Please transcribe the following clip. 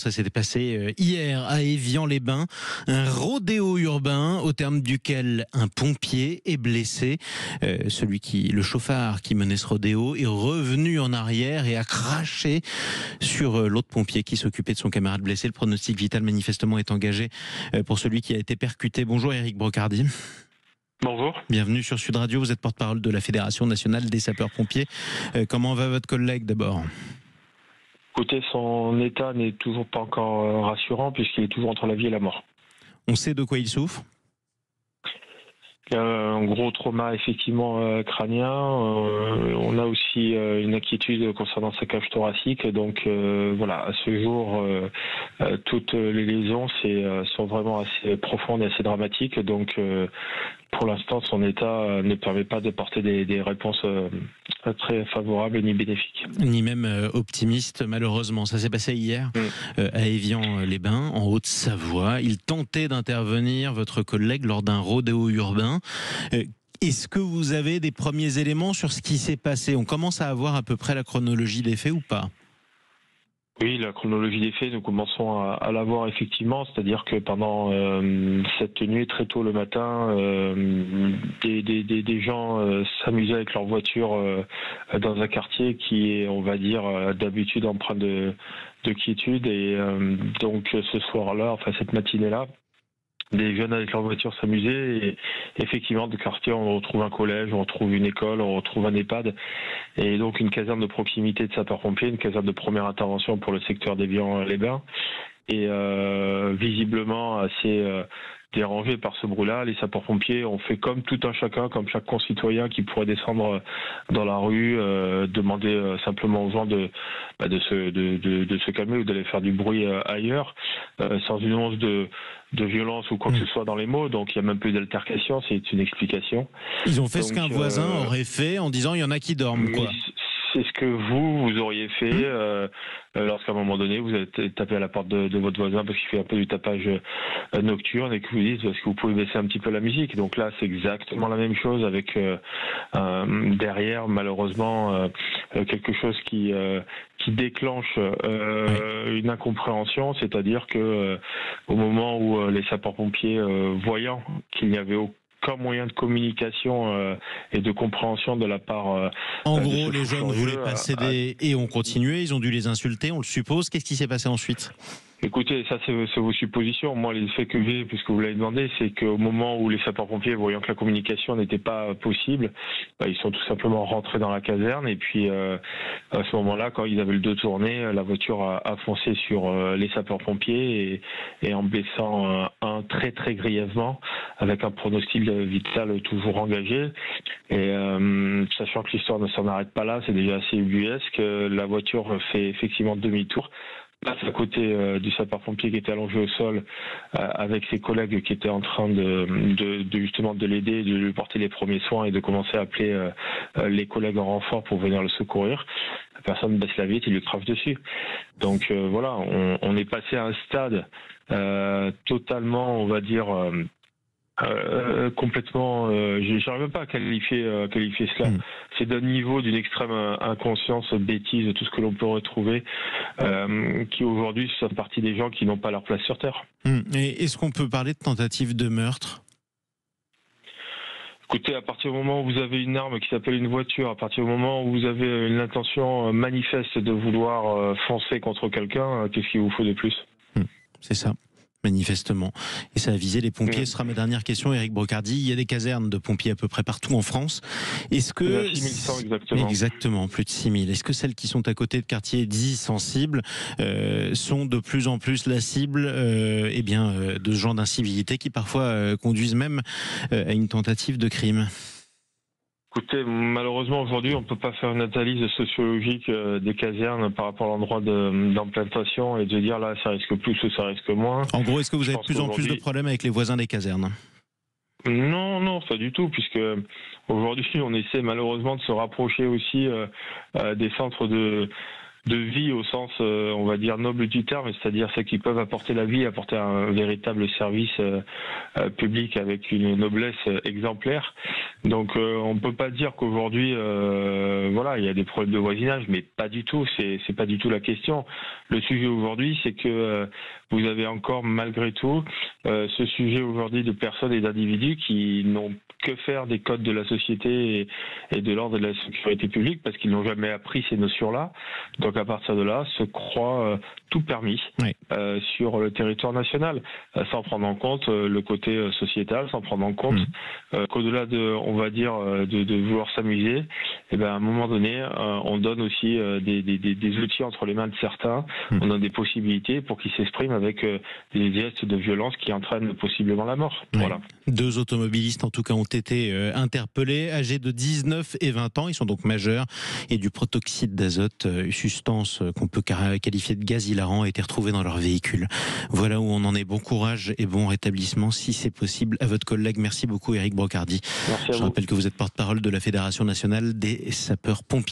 Ça s'était passé hier à Évian-les-Bains. Un rodéo urbain au terme duquel un pompier est blessé. Le chauffard qui menait ce rodéo est revenu en arrière et a craché sur l'autre pompier qui s'occupait de son camarade blessé. Le pronostic vital manifestement est engagé pour celui qui a été percuté. Bonjour Éric Brocardi. Bonjour. Bienvenue sur Sud Radio, vous êtes porte-parole de la Fédération nationale des sapeurs-pompiers. Comment va votre collègue d'abord ? Écoutez, son état n'est toujours pas encore rassurant puisqu'il est toujours entre la vie et la mort. On sait de quoi il souffre ? Un gros trauma effectivement crânien. On a aussi une inquiétude concernant sa cage thoracique. Donc voilà, à ce jour, toutes les lésions sont vraiment assez profondes et assez dramatiques. Donc pour l'instant, son état ne permet pas de porter des réponses très favorables ni bénéfiques. Ni même optimistes, malheureusement. Ça s'est passé hier à Évian-les-Bains, en Haute-Savoie. Il tentait d'intervenir, votre collègue, lors d'un rodéo urbain. Est-ce que vous avez des premiers éléments sur ce qui s'est passé ? On commence à avoir à peu près la chronologie des faits ou pas ? Oui, la chronologie des faits, nous commençons à la voir effectivement, c'est-à-dire que pendant cette nuit, très tôt le matin, des gens s'amusaient avec leur voiture dans un quartier qui est, on va dire, d'habitude empreint de quiétude. Et donc ce soir-là, enfin cette matinée-là, des jeunes avec leur voiture s'amusaient et effectivement de quartier on retrouve un collège, on retrouve une école, on retrouve un EHPAD et donc une caserne de proximité de sapeurs-pompiers, une caserne de première intervention pour le secteur d'Évian-les-Bains et visiblement assez dérangés par ce bruit-là, les sapeurs-pompiers ont fait comme tout un chacun, comme chaque concitoyen qui pourrait descendre dans la rue, demander simplement aux gens de se calmer ou d'aller faire du bruit ailleurs, sans une once de violence ou quoi que ce soit dans les mots. Donc il n'y a même plus d'altercation, c'est une explication. Ils ont fait ce qu'un voisin aurait fait en disant il y en a qui dorment, quoi. C'est ce que vous auriez fait lorsqu'à un moment donné vous avez tapé à la porte de votre voisin parce qu'il fait un peu du tapage nocturne et que vous dites est-ce que vous pouvez baisser un petit peu la musique. Donc là c'est exactement la même chose avec derrière malheureusement quelque chose qui déclenche une incompréhension, c'est-à-dire que au moment où les sapeurs-pompiers voyant qu'il n'y avait aucun moyen de communication et de compréhension de la part en gros, les jeunes voulaient passer et ont continué, ils ont dû les insulter, on le suppose. Qu'est-ce qui s'est passé ensuite ? Écoutez, ça c'est vos suppositions. Moi, les faits que j'ai, puisque vous l'avez demandé, c'est qu'au moment où les sapeurs-pompiers, voyant que la communication n'était pas possible, ils sont tout simplement rentrés dans la caserne. Et puis, à ce moment-là, quand ils avaient le dos tourné, la voiture a foncé sur les sapeurs-pompiers et en blessant un très très grièvement, avec un pronostic vital toujours engagé. Et sachant que l'histoire ne s'en arrête pas là, c'est déjà assez ubuesque. La voiture fait effectivement demi-tour, passe à côté du sapeur-pompier qui était allongé au sol avec ses collègues qui étaient en train justement de l'aider, de lui porter les premiers soins et de commencer à appeler les collègues en renfort pour venir le secourir. La personne baisse la vitre et lui crache dessus. Donc voilà, on est passé à un stade totalement, on va dire, complètement, j'arrive même pas à qualifier cela. C'est d'un niveau d'une extrême inconscience, bêtise, tout ce que l'on peut retrouver, qui aujourd'hui sont partie des gens qui n'ont pas leur place sur Terre. Et est-ce qu'on peut parler de tentative de meurtre ? Écoutez, à partir du moment où vous avez une arme qui s'appelle une voiture, à partir du moment où vous avez une intention manifeste de vouloir foncer contre quelqu'un, qu'est-ce qu'il vous faut de plus ? C'est ça. Manifestement. Et ça a visé les pompiers. Ce sera ma dernière question, Éric Brocardi. Il y a des casernes de pompiers à peu près partout en France. Est-ce que... Il y a 6100 exactement. Exactement, plus de 6000. Est-ce que celles qui sont à côté de quartiers dits sensibles sont de plus en plus la cible de ce genre d'incivilité qui parfois conduisent même à une tentative de crime ? Écoutez, malheureusement aujourd'hui on ne peut pas faire une analyse sociologique des casernes par rapport à l'endroit d'implantation et de dire là ça risque plus ou ça risque moins. En gros, est-ce que vous avez de plus en plus de problèmes avec les voisins des casernes ? Non, pas du tout, puisque aujourd'hui on essaie malheureusement de se rapprocher aussi des centres de de vie au sens, on va dire, noble du terme, c'est-à-dire ceux qui peuvent apporter la vie, apporter un véritable service public avec une noblesse exemplaire. Donc on peut pas dire qu'aujourd'hui, voilà, il y a des problèmes de voisinage, mais pas du tout. C'est pas du tout la question. Le sujet aujourd'hui, c'est que vous avez encore, malgré tout, ce sujet aujourd'hui de personnes et d'individus qui n'ont que faire des codes de la société et de l'ordre de la sécurité publique parce qu'ils n'ont jamais appris ces notions-là. Donc à partir de là, se croient tout permis sur le territoire national, sans prendre en compte le côté sociétal, sans prendre en compte qu'au-delà de, on va dire, de vouloir s'amuser, et ben à un moment donné, on donne aussi des outils entre les mains de certains, on donne des possibilités pour qu'ils s'expriment avec des gestes de violence qui entraînent possiblement la mort. Voilà. 2 automobilistes en tout cas ont été interpellés, âgés de 19 et 20 ans. Ils sont donc majeurs et du protoxyde d'azote, substance qu'on peut qualifier de gaz hilarant, a été retrouvé dans leur véhicule. Voilà où on en est. Bon courage et bon rétablissement si c'est possible à votre collègue. Merci beaucoup Éric Brocardi. Merci à vous. Je rappelle que vous êtes porte-parole de la Fédération nationale des sapeurs-pompiers.